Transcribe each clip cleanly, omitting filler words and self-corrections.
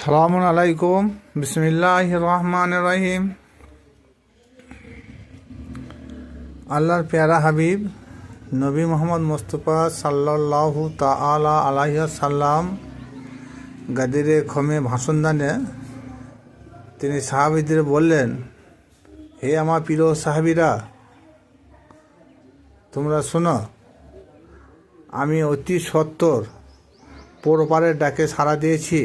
সালামুন আলাইকুম। বিসমিল্লাহির রহমানির রহিম। আল্লাহর প্যারা হাবিব নবী মোহাম্মদ মুস্তফা সাল্লাল্লাহু তাআলা আলাইহি সাল্লাম গাদিরে খমে ভাষণ দানে তিনি সাহাবীদের বললেন, হে আমার প্রিয় সাহাবীরা, তোমরা শোনো, আমি অতি সত্বর পরপারের ডাকে সাড়া দিয়েছি।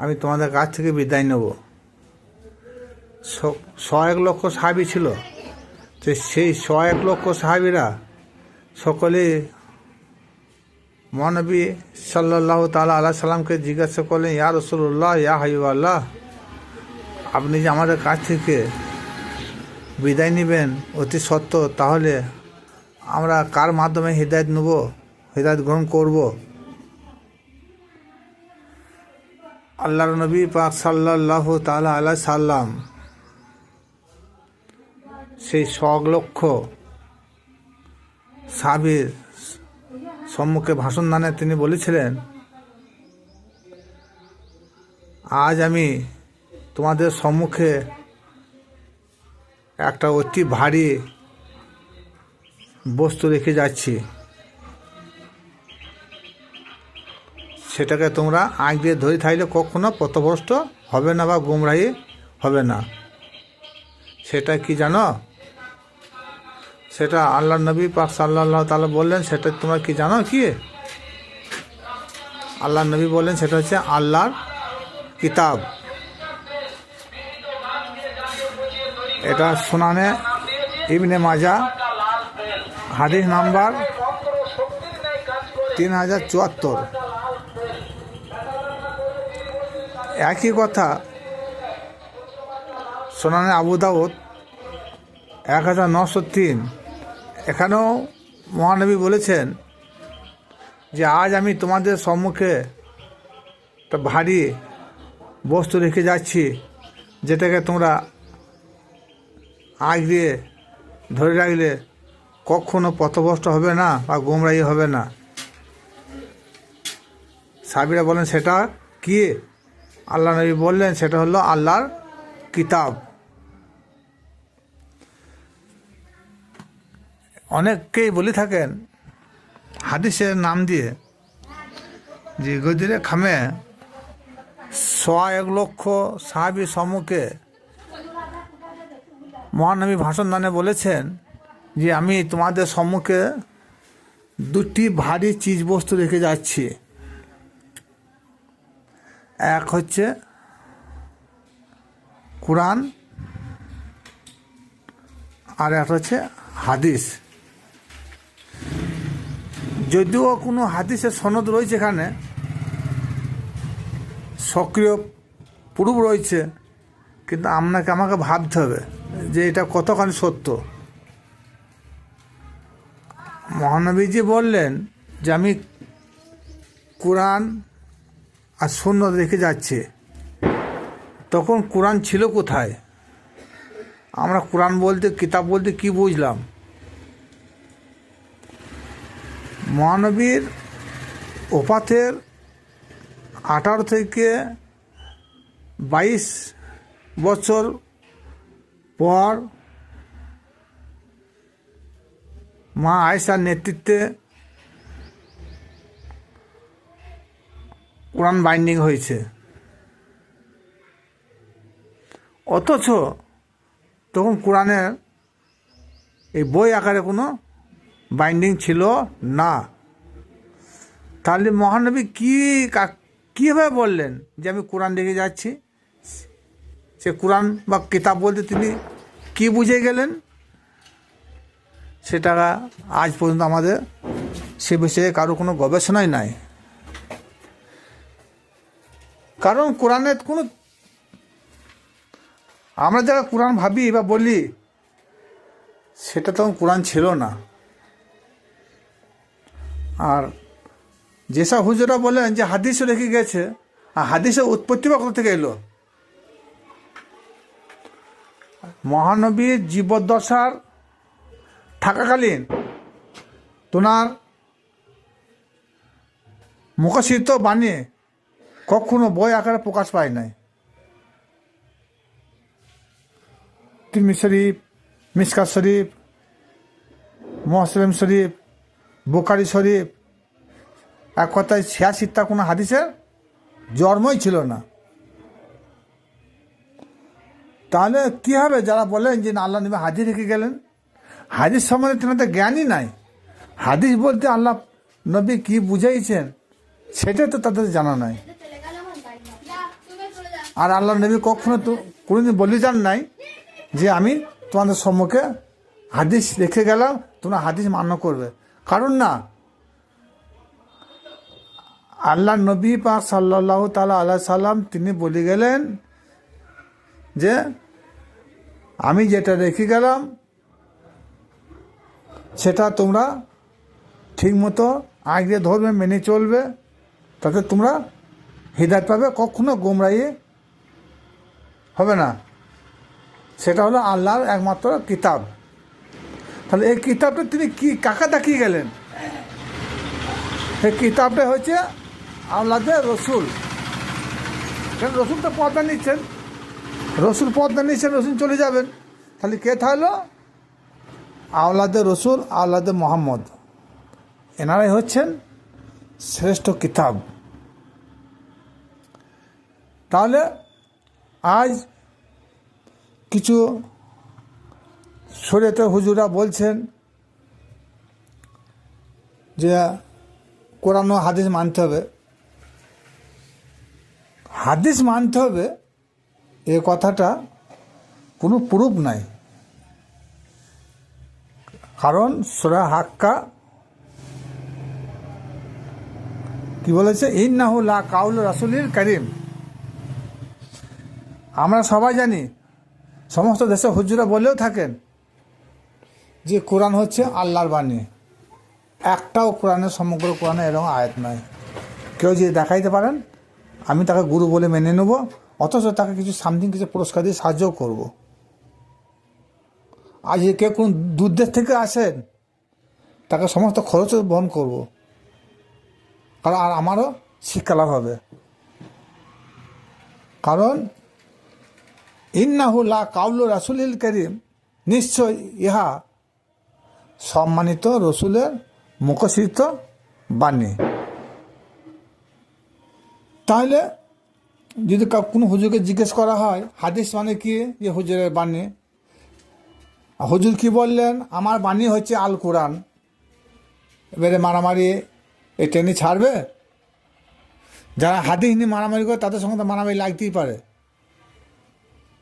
আমি তোমাদের কাছ থেকে বিদায় নেব। 100 লক্ষ সাহাবী ছিল, তো সেই 100 লক্ষ সাহাবীরা সকলে মহানবী সাল্লাল্লাহু তাআলা আলাইহি সাল্লামকে জিজ্ঞাসা করলেন, ইয়া রাসূলুল্লাহ, ইয়া হাবিবাল্লাহ, আপনি যে আমাদের কাছ থেকে বিদায় নেবেন অতি সত্বর, তাহলে আমরা কার মাধ্যমে হিদায়াত নেব, হিদায়াত গ্রহণ করব? আল্লাহর নবী পাক সাল্লাল্লাহু তাআলা আলাইহি সাল্লাম সেই 100 লক্ষ সাহাবীর সম্মুখে ভাষণ দানে তিনি বলেছিলেন, আজ আমি তোমাদের সম্মুখে একটা অতি ভারী বস্তু রেখে যাচ্ছি, সেটাকে তোমরা আঁক দিয়ে ধরে থাকলে কখনো পথভ্রষ্ট হবে না বা গুমরাহি হবে না। সেটা কি জানো? সেটা আল্লাহ নবী পাক সাল্লাল্লাহু তাআলা বললেন, সেটা তোমরা কি জানো? কি আল্লাহ নবী বললেন, সেটা হচ্ছে আল্লাহর কিতাব। এটা সুনানে ইবনে মাজাহ, হাদিস নাম্বার 3074। একই কথা সুনানে আবু দাউদ 1903, এখানেও মহানবী বলেছেন যে আজ আমি তোমাদের সম্মুখে একটা ভারী বস্তু রেখে যাচ্ছি, যেটাকে তোমরা আগ দিয়ে ধরে রাখলে কখনো পথভ্রষ্ট হবে না বা গোমরাহি হবে না। সাহাবীরা বলেন, সেটা কি? আল্লাহ নবী বললেন, সেটা হলো আল্লাহর কিতাব। অনেকেই বলে থাকেন হাদিসের নাম দিয়ে যে গদিরে খামে 100 লক্ষ সাহাবীর সম্মুখে মহানবী ভাষণ দানে বলেছেন যে আমি তোমাদের সম্মুখে দুটি ভারী চিজ বস্তু রেখে যাচ্ছি। এক হচ্ছে কোরআন, আর একটা হচ্ছে হাদিস। যদিও কোনো হাদিসের সনদ রয়েছে, এখানে সক্রিয় প্রুফ রয়েছে, কিন্তু আমাকে ভাবতে হবে যে এটা কতখানি সত্য। মহানবীজি বললেন যে আমি কোরআন আর সুন্নাত রেখে যাচ্ছে, তখন কোরআন ছিল কোথায়? আমরা কোরআন বলতে, কিতাব বলতে কি বুঝলাম? মহানবীর ওফাতের 18 থেকে 22 বছর পর মা আয়েশার নেতৃত্বে কোরআন বাইন্ডিং হয়েছে, অথচ তখন কোরআনের এই বই আকারে কোনো বাইন্ডিং ছিল না। তাহলে মহানবী কীভাবে বললেন যে আমি কোরআন রেখে যাচ্ছি? সে কোরআন বা কিতাব বলতে তিনি কি বুঝে গেলেন? সেটা আজ পর্যন্ত আমাদের সে বিষয়ে কারো কোনো গবেষণাই নাই। কারণ কোরআনের কোনো, আমরা যারা কোরআন ভাবি বা বলি, সেটা তখন কোরআন ছিল না। আর যেসব হুজুরা বলেন যে হাদিসও রেখে গেছে, আর হাদিসের উৎপত্তি বা কোথা থেকে এলো? মহানবীর জীবদ্দশার থাকাকালীন তোনার মুখসিত বাণী কখনো বই আকারে প্রকাশ পায় নাই। তিরমিজি শরীফ, মিশকাত শরীফ, মুসলিম শরীফ, বুখারী শরীফ, এক কথায় 86টা কোনো হাদিসের জন্মই ছিল না। তাহলে কী হবে যারা বলেন যে আল্লাহ নবী হাদিস রেখে গেলেন? হাদিস সম্বন্ধে তেনাদের জ্ঞানই নাই। হাদিস বলতে আল্লাহ নবী কি বুঝাইছেন সেটা তো তাদের জানা নাই। আর আল্লাহ নবী কখনো তো কোনোদিন বলে যান নাই যে আমি তোমাদের সম্মুখে হাদিস রেখে গেলাম, তোমরা হাদিস মান্য করবে। কারণ না, আল্লাহ নবী পাক সাল্লাল্লাহু তাআলা আলাইহি সাল্লাম তিনি বলে গেলেন যে আমি যেটা রেখে গেলাম সেটা তোমরা ঠিকমতো আঁকড়ে ধরবে, মেনে চলবে, তাতে তোমরা হিদায়াত পাবে, কখনো গোমরাহি হবে না। সেটা হলো আল্লাহর একমাত্র কিতাব। তাহলে এই কিতাবটা তিনি কাকে দেখিয়ে গেলেন? এই কিতাবটা হচ্ছে আল্লাহর রসুল। কারণ রসুল তো পর্দা নিচ্ছেন, রসুল চলে যাবেন। তাহলে কে থাকলো? আওলাদে রসুল, আওলাদে মোহাম্মদ, এনারাই হচ্ছেন শ্রেষ্ঠ কিতাব। তাহলে আজ কিছু শরীয়তের হুজুরা বলছেন যে কোরআন ও হাদিস মানতে হবে। হাদিস মানতে হবে এ কথাটা কোনো প্রুফ নাই। কারণ সূরা হাক্কা কি বলেছে? ইন্নাহু লা কাউলু রাসূলিল কারীম। আমরা সবাই জানি, সমস্ত দেশে হুজুরা বলেও থাকেন যে কোরআন হচ্ছে আল্লাহর বাণী। একটাও কোরআনের সমগ্র কোরআনে এরকম আয়াত নয়। কেউ যদি দেখাইতে পারেন আমি তাকে গুরু বলে মেনে নেব, অথচ তাকে কিছু সামথিং কিছু পুরস্কার দিয়ে সাহায্যও করব। আর যদি কেউ কোন দূর দেশ থেকে আসেন তাকে সমস্ত খরচ বহন করব, কারণ আর আমারও শিক্ষা লাভ হবে। কারণ ইন্নাহু লা কাউলু রাসূলিল কারীম, নিশ্চয় ইহা সম্মানিত রসুলের মুখসৃত বাণী। তাহলে যদি কোনো হুজুরকে জিজ্ঞেস করা হয় হাদিস মানে কি, যে হুজুরের বাণী, হুজুর কি বললেন? আমার বাণী হচ্ছে আল কোরআন। এবারে মারামারি এ টেনে ছাড়বে? যারা হাদিস নিয়ে মারামারি করে তাদের সঙ্গে তো মারামারি লাগতেই পারে,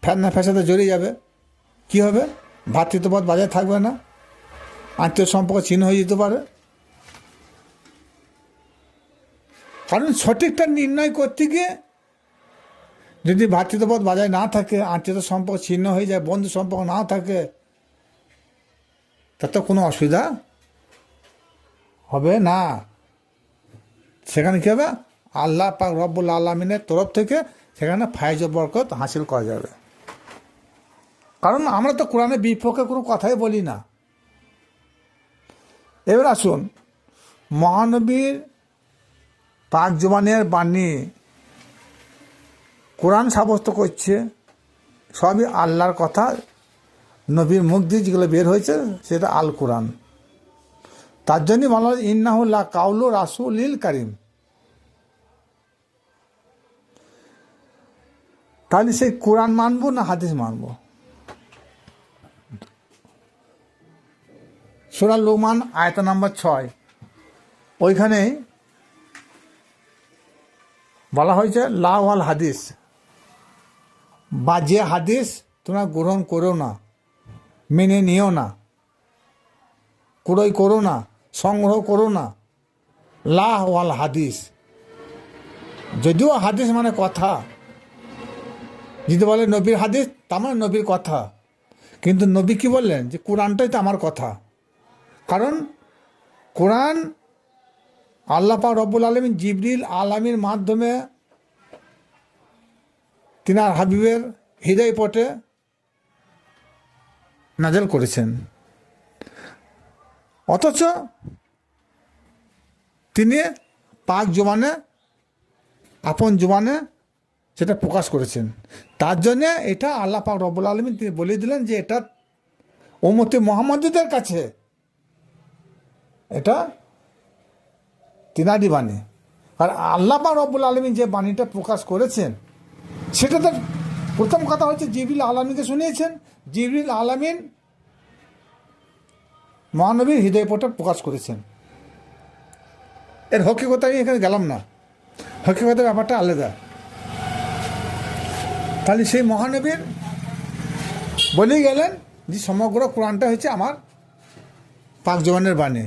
ফেতনা ফ্যাসাদে জড়িয়ে যাবে। কি হবে? ভ্রাতৃত্ববোধ বজায় থাকবে না, আত্মীয় সম্পর্ক ছিন্ন হয়ে যেতে পারে। কারণ সঠিকটা নির্ণয় করতে গিয়ে যদি ভ্রাতৃত্ববোধ বজায় না থাকে, আত্মীয়তার সম্পর্ক ছিন্ন হয়ে যায়, বন্ধু সম্পর্ক না থাকে, তাতে কোনো অসুবিধা হবে না। সেখানে কী হবে? আল্লাহ পাক রব্বুল আলামিনের তরফ থেকে সেখানে ফায়জ বরকত হাসিল করা যাবে। কারণ আমরা তো কোরআনের বিপক্ষে কোনো কথাই বলি না। এবার আসুন, মহানবীর পাক জবানের বাণী কোরআন সাব্যস্ত করছে, সবই আল্লাহর কথা, নবীর মুখ দিয়ে যেগুলো বের হয়েছে সেটা আল কোরআন। তার জন্যই বলা হয় ইন্নাহু লা কাউলু রাসূলিল কারীম। তাহলে সেই কোরআন মানবো না হাদিস মানবো? সূরা লুকমান আয়াত নম্বর 6, ওইখানে বলা হয়েছে লা ওয়াল হাদিস, বা যে হাদিস তোমরা গ্রহণ করো না, মেনে নিও না, ক্রয় করো না, সংগ্রহ করো না। লা ওয়াল হাদিস, যদিও হাদিস মানে কথা, যদি বলে নবীর হাদিস তার মানে নবীর কথা, কিন্তু নবী কি বললেন? যে কোরআনটাই তো আমার কথা। কারণ কোরআন আল্লাহ পাক রব্বুল আলামিন জিবরিল আলামির মাধ্যমে তিনার হাবিবের হৃদয় পটে নাজেল করেছেন, অথচ তিনি পাক জবানে আপন জুবানে সেটা প্রকাশ করেছেন। তার জন্যে এটা আল্লাহ পাক রব্বুল আলামিন তিনি বলে দিলেন যে এটা উম্মতে মুহাম্মাদীদের কাছে এটা তিনারি বাণী। আর আল্লাহ পাক রব্বুল আলামিন যে বাণীটা প্রকাশ করেছেন সেটা তো প্রথম কথা হচ্ছে জিবরিল আলামিনকে শুনিয়েছেন। জিবরিল আলামিন মহানবীর হৃদয়পটে প্রকাশ করেছেন। এর হকিকত আমি এখানে গেলাম না, হকিকতের ব্যাপারটা আলাদা। তাহলে সেই মহানবীর বলেই গেলেন যে সমগ্র কোরআনটা হচ্ছে আমার পাক জবানের বাণী।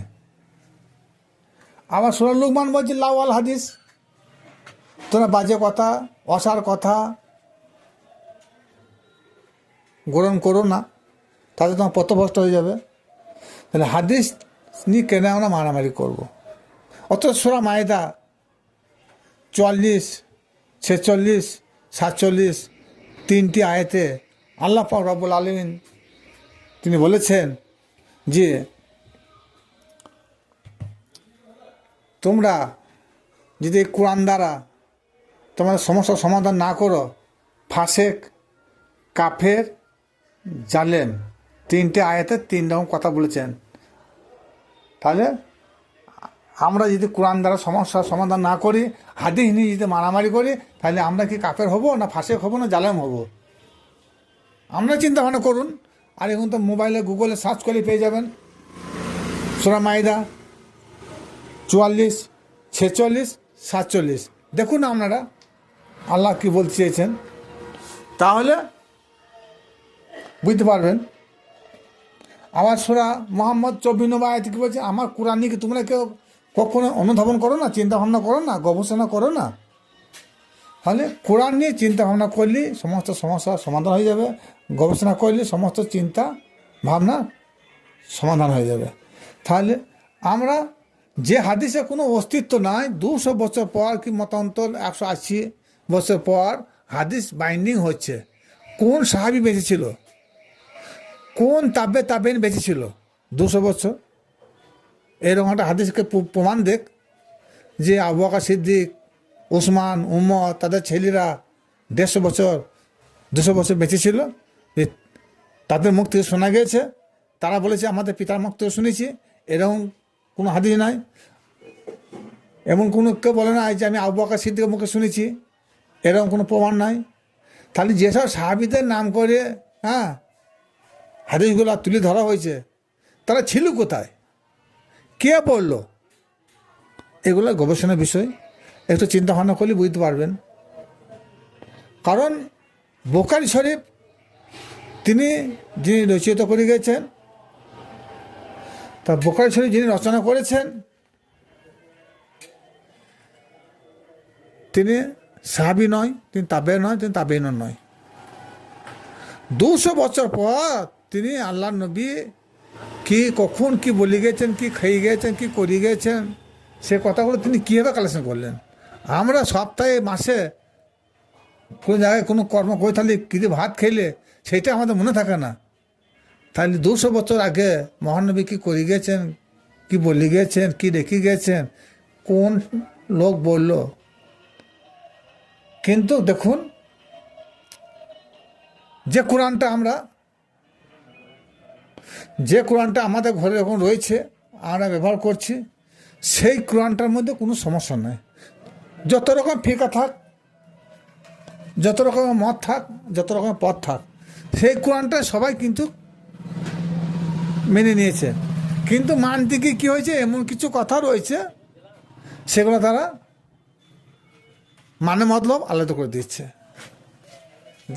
আবার সূরা লুকমান বলছে লাওয়াল হাদিস, তোমরা বাজে কথা অসার কথা গ্রহণ করো না, তাতে তোমার পথভ্রষ্ট হয়ে যাবে। তাহলে হাদিস নিয়ে কেন আমরা মারামারি করবো? অথচ সূরা মায়েদা 44, 46, 47 তিনটি আয়াতে আল্লাহ পাক রব্বুল আলামিন তিনি বলেছেন যে তোমরা যদি কোরআন দ্বারা তোমাদের সমস্যার সমাধান না করো, ফাসেক, কাফের, জালেম, তিনটে আয়াতে তিন রকম কথা বলেছেন। তাহলে আমরা যদি কোরআন দ্বারা সমস্যার সমাধান না করি, হাদিস নিয়ে যদি মারামারি করি, তাহলে আমরা কি কাফের হব না ফাসেক হব না জালেম হব? আমরা চিন্তা ভাবনা করুন। আর এখন তো মোবাইলে গুগলে সার্চ করে পেয়ে যাবেন সূরা মায়েদা 44, 46, 47 দেখুন আপনারা আল্লাহ কি বলতে চেয়েছেন, তাহলে বুঝতে পারবেন। আবার সূরা মুহাম্মদ 54 আয়াতে কি বলছে, আমার কোরআন নিয়ে কি তোমরা কেউ কখনো অনুধাবন করো না, চিন্তা ভাবনা করো না, গবেষণা করো না? তাহলে কোরআন নিয়ে চিন্তা ভাবনা করলে সমস্ত সমস্যার সমাধান হয়ে যাবে, গবেষণা করলে সমস্ত চিন্তা ভাবনা সমাধান হয়ে যাবে। তাহলে আমরা যে হাদিসে কোনো অস্তিত্ব নাই, 200 বছর পর কি মতান্তর 180 বছর পর হাদিস বাইন্ডিং হচ্ছে। কোন সাহাবী বেঁচেছিল, কোন তাবেইন বেঁচেছিল 200 বছর? এরকম একটা হাদিসকে প্রমাণ দেখ যে আবু বকর সিদ্দিক, ওসমান, উমর তাদের ছেলেরা 150 বছর 200 বছর বেঁচেছিল। তাদের মুখ থেকে শোনা গিয়েছে, তারা বলেছে আমাদের পিতার মুখ থেকে শুনেছি। এরকম কোনো হাদিস নাই। এমন কোনো কেউ বলে না যে আমি আবু বকর সিদ্দিকের মুখে শুনেছি, এরকম কোনো প্রমাণ নাই। তাহলে যেসব সাহাবীদের নাম করে হাদিসগুলো তুলে ধরা হয়েছে, তারা ছিল কোথায়, কে পড়লো? এগুলো গবেষণার বিষয়, একটু চিন্তা ভাবনা করলে বুঝতে পারবেন। কারণ বুখারী শরীফ তিনি যিনি রচিত করে গেছেন, তা বুখারী শরীফ যিনি রচনা করেছেন তিনি সাহাবী নয়, তিনি তাবে নয়, তিনি তাবেইন নয়। 200 বছর পর তিনি আল্লাহ নবী কি কখন কি বলে গেছেন, কি খেয়ে গেছেন, কি করে গেছেন, সে কথাগুলো তিনি কীভাবে কালেকশন করলেন? আমরা সপ্তাহে মাসে কোনো জায়গায় কোনো কর্ম করে থাকলে কিছু ভাত খেলে সেটা আমাদের মনে থাকে না। তাহলে 200 বছর আগে মহানবী কি করে গেছেন, কি বলে গেছেন, কি রেখে গেছেন, কোন লোক বলল? কিন্তু দেখুন যে কোরআনটা আমাদের ঘরে এখন রয়েছে, আমরা ব্যবহার করছি, সেই কোরআনটার মধ্যে কোনো সমস্যা নাই। যত রকম ফিকা থাক, যত রকমের মত থাক, যত রকমের পথ থাক, সেই কোরআনটা সবাই কিন্তু মেনে নিয়েছে। কিন্তু মানতে গিয়ে কী হয়েছে, এমন কিছু কথা রয়েছে সেগুলো তারা মানে মতলব আলাদা করে দিচ্ছে।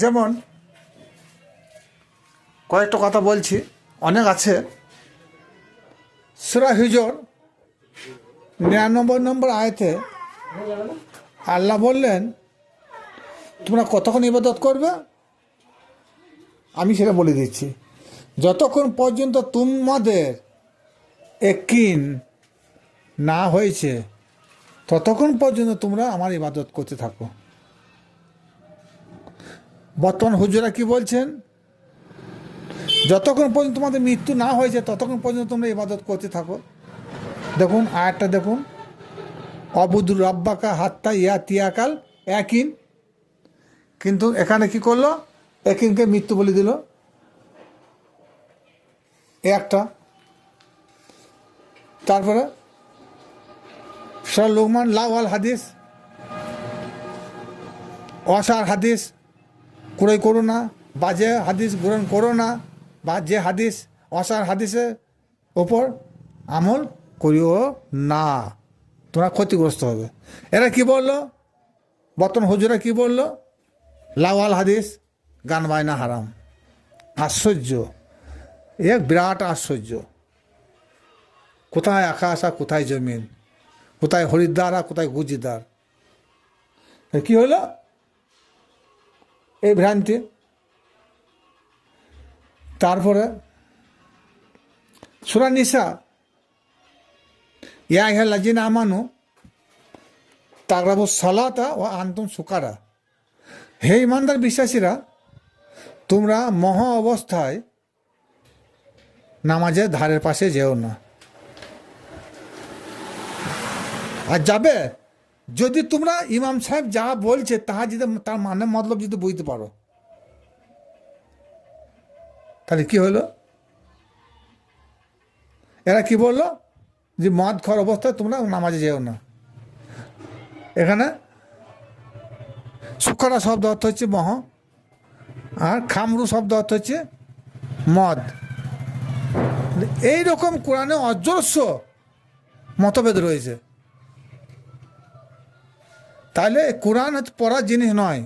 যেমন কয়েকটা কথা বলছি, অনেক আছে। সূরা হিজর 99 নম্বর আয়াতে আল্লাহ বললেন তোমরা কতক্ষণ ইবাদত করবে, আমি সেটা বলে দিচ্ছি। যতক্ষণ পর্যন্ত তোমাদের একিন না হয়েছে ততক্ষণ পর্যন্ত তোমরা আমার ইবাদত করতে থাকো। বর্তমান হুজুরা কি বলছেন, যতক্ষণ পর্যন্ত তোমাদের মৃত্যু না হয়েছে ততক্ষণ পর্যন্ত তোমরা ইবাদত করতে থাকো। দেখুন আয়াতটা দেখুন, অবুদুর রব্বাকা হাত্তা ইয়া তিয়াকাল একিন, কিন্তু এখানে কি করলো, একিনকে মৃত্যু বলে দিল। একটা তারপরে সূরা লোকমান লাওয়াল হাদিস, অসার হাদিস ক্রয় করো না, বা যে হাদিস গ্রহণ করো না, বা যে হাদিস অসার হাদিসের ওপর আমল করিও না, তোমরা ক্ষতিগ্রস্ত হবে। এরা কি বললো, বর্তমান হুজুরা কি বললো, লাওয়াল হাদিস, গান বায়না হারাম। আশ্চর্য, এক বিরাট আশ্চর্য। কোথায় আকাশ আর কোথায় জমিন, কোথায় হরিদ্বার আর কোথায় গুজিদার। কি হলো এই ভ্রান্তি? তারপরে সূরা নিসা, ইয়া আইয়ুহাল্লাযীনা আমানু তাকরাবুস সালাতা ওয়া আনতুম সুকারা, হে ইমানদার বিশ্বাসীরা, তোমরা মহা অবস্থায় নামাজের ধারের পাশে যেও না। আর যাবে যদি তোমরা ইমাম সাহেব যা বলছে তাহা যদি তার মানে মতলব যদি বুঝতে পারো, তাহলে কি হলো? এরা কি বললো যে মদ খাওয়ার অবস্থায় তোমরা নামাজে যেও না। এখানে সুকারা শব্দ অর্থ হচ্ছে মহ, আর খামরু শব্দ অর্থ হচ্ছে মদ। এইরকম কোরআনে অজস্র মতভেদ রয়েছে। তাহলে কোরআন পড়ার জিনিস নয়,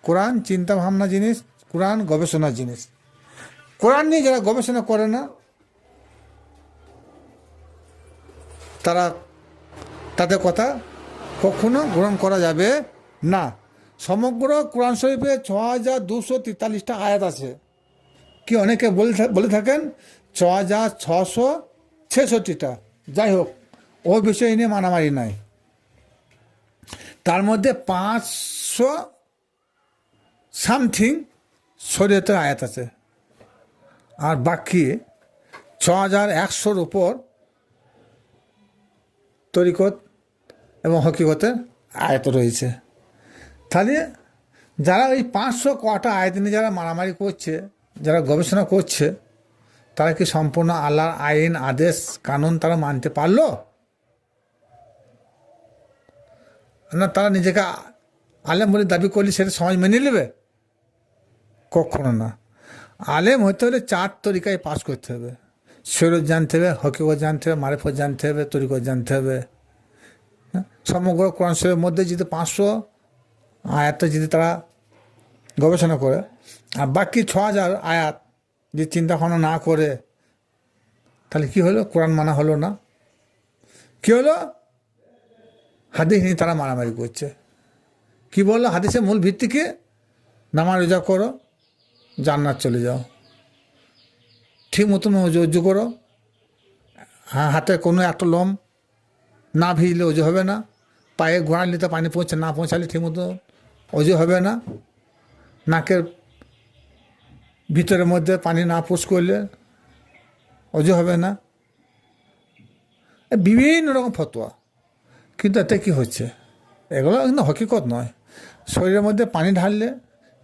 কোরআন চিন্তা ভাবনা জিনিস, কোরআন গবেষণার জিনিস। কোরআন নিয়ে যারা গবেষণা করে না তারা, তাদের কথা কখনো গ্রহণ করা যাবে না। সমগ্র কোরআন শরীফে 6243টা আয়াত আছে। কি অনেকে বলে থাকেন 6666টা, যাই হোক ওই বিষয় নিয়ে মারামারি নাই। তার মধ্যে 500 সামথিং শরীয়তের আয়াত আছে, আর বাকি 6100-র উপর তরিকত এবং হকিকতের আয়াত রয়েছে। তাহলে যারা ওই 500 কটা আয়াত নিয়ে যারা মারামারি করছে, যারা গবেষণা করছে, তারা কি সম্পূর্ণ আল্লাহর আইন আদেশ কানুন তারা মানতে পারলো না? তারা নিজেকে আলেম বলে দাবি করলে সেটা সমাজ মেনে নেবে? কখনো না। আলেম হতে হলে 4 তরিকায় পাস করতে হবে। শরীয়ত জানতে হবে, হকিকত জানতে হবে, মারিফত জানতে হবে, তরিকত জানতে হবে। সমগ্র কোরআন শরীফের মধ্যে যদি 500 আয়াতটা যদি তারা গবেষণা করে, আর বাকি 6000 আয়াত যদি চিন্তা ভাবনা না করে, তাহলে কি হলো? কোরআন মানা হলো না। কি হলো? হাদিস নিয়ে তারা মারামারি করছে। কি বললো? হাদিসের মূল ভিত্তি কি? নামাজ রোজা করো, জান্নাত চলে যাও। ঠিক মতন অজু করো, হ্যাঁ, হাতে কোনো একটা লোম না ভিজলে অজু হবে না, পায়ে গোড়ালিতে পানি না পৌঁছালে ঠিক মতো অজু হবে না, নাকের ভিতরের মধ্যে পানি না পুশ করলে অজু হবে না। বিভিন্ন রকম ফতোয়া, কিন্তু এতে কী হচ্ছে? এগুলো কিন্তু হকিকত নয়। শরীরের মধ্যে পানি ঢাললে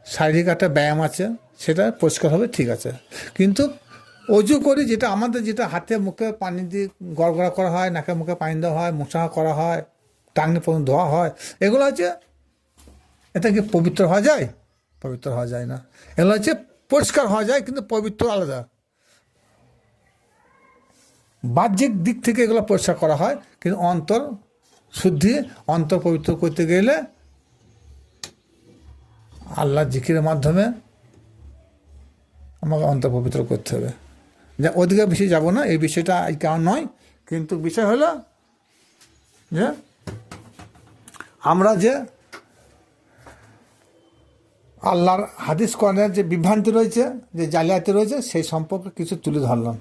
শারীরিক একটা ব্যায়াম আছে, সেটা পরিষ্কার হবে, ঠিক আছে। কিন্তু অজু করি, যেটা আমাদের যেটা হাতে মুখে পানি দিয়ে গড়গড়া করা হয়, নাকে মুখে পানি দেওয়া হয়, মোছা করা হয়, টাঙ্গি পর্যন্ত ধোয়া হয়, এগুলো হচ্ছে, এটা কি পবিত্র হওয়া যায়? পবিত্র হওয়া যায় না। এগুলো হচ্ছে পরিষ্কার হওয়া যায়, কিন্তু পবিত্র আলাদা। বাহ্যিক দিক থেকে এগুলো পরিষ্কার করা হয়, কিন্তু অন্তর শুদ্ধি, অন্তর পবিত্র করতে গেলে আল্লাহ জিকিরের মাধ্যমে আমাকে অন্তর পবিত্র করতে হবে। যা ওদিকে বেশি যাব না, এই বিষয়টা কেমন নয়, কিন্তু বিষয় হলো যে আমরা যে আল্লাহর হাদিস কোরআনের যে বিভ্রান্তি রয়েছে, যে জালিয়াতি রয়েছে, সেই সম্পর্কে কিছু তুলে ধরলাম।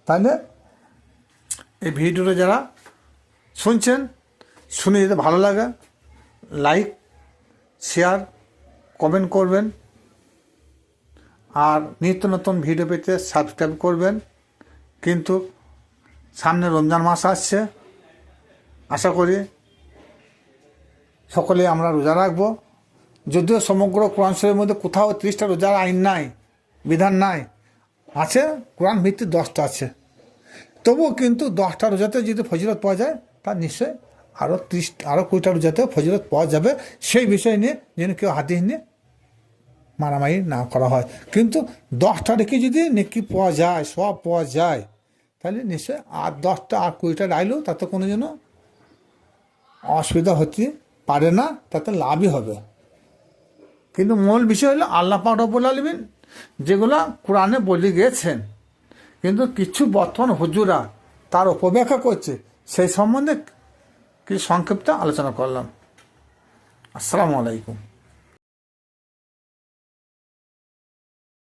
তাহলে এই ভিডিওটা যারা শুনছেন, শুনে যদি ভালো লাগে, লাইক, শেয়ার, কমেন্ট করবেন, আর নিত্য নতুন ভিডিও পেতে সাবস্ক্রাইব করবেন। কিন্তু সামনে রমজান মাস আসছে, আশা করি সকলে আমরা রোজা রাখবো। যদিও সমগ্র কোরআন শরীফের মধ্যে কোথাও 30টা রোজার আইন নাই, বিধান নাই, আছে কোরআন ভিত্তিক 10টা আছে। তবুও কিন্তু 10টা রোজাতে যদি ফজিলত পাওয়া যায়, তার নিশ্চয়ই আরও 20টা রোজাতেও ফজিলত পাওয়া যাবে। সেই বিষয় নিয়ে যেন কেউ হাদিস নিয়ে মারামারি না করা হয়। কিন্তু 10টা রেখে যদি নেকি পাওয়া যায়, সব পাওয়া যায়, তাহলে নিশ্চয়ই আর 10টা আর 20টা রাইলেও তাতে কোনো যেন অসুবিধা হতে পারে না, তাতে লাভই হবে। কিন্তু মূল বিষয় হলো আল্লাহ পাক রব্বুল আলামিন যেগুলো কোরআনে বলে গিয়েছেন, কিন্তু কিছু বর্তমান হুজুরা তার অপব্যাখ্যা করছে, সেই সম্বন্ধে কিছু সংক্ষিপ্ত আলোচনা করলাম। আসসালামু আলাইকুম।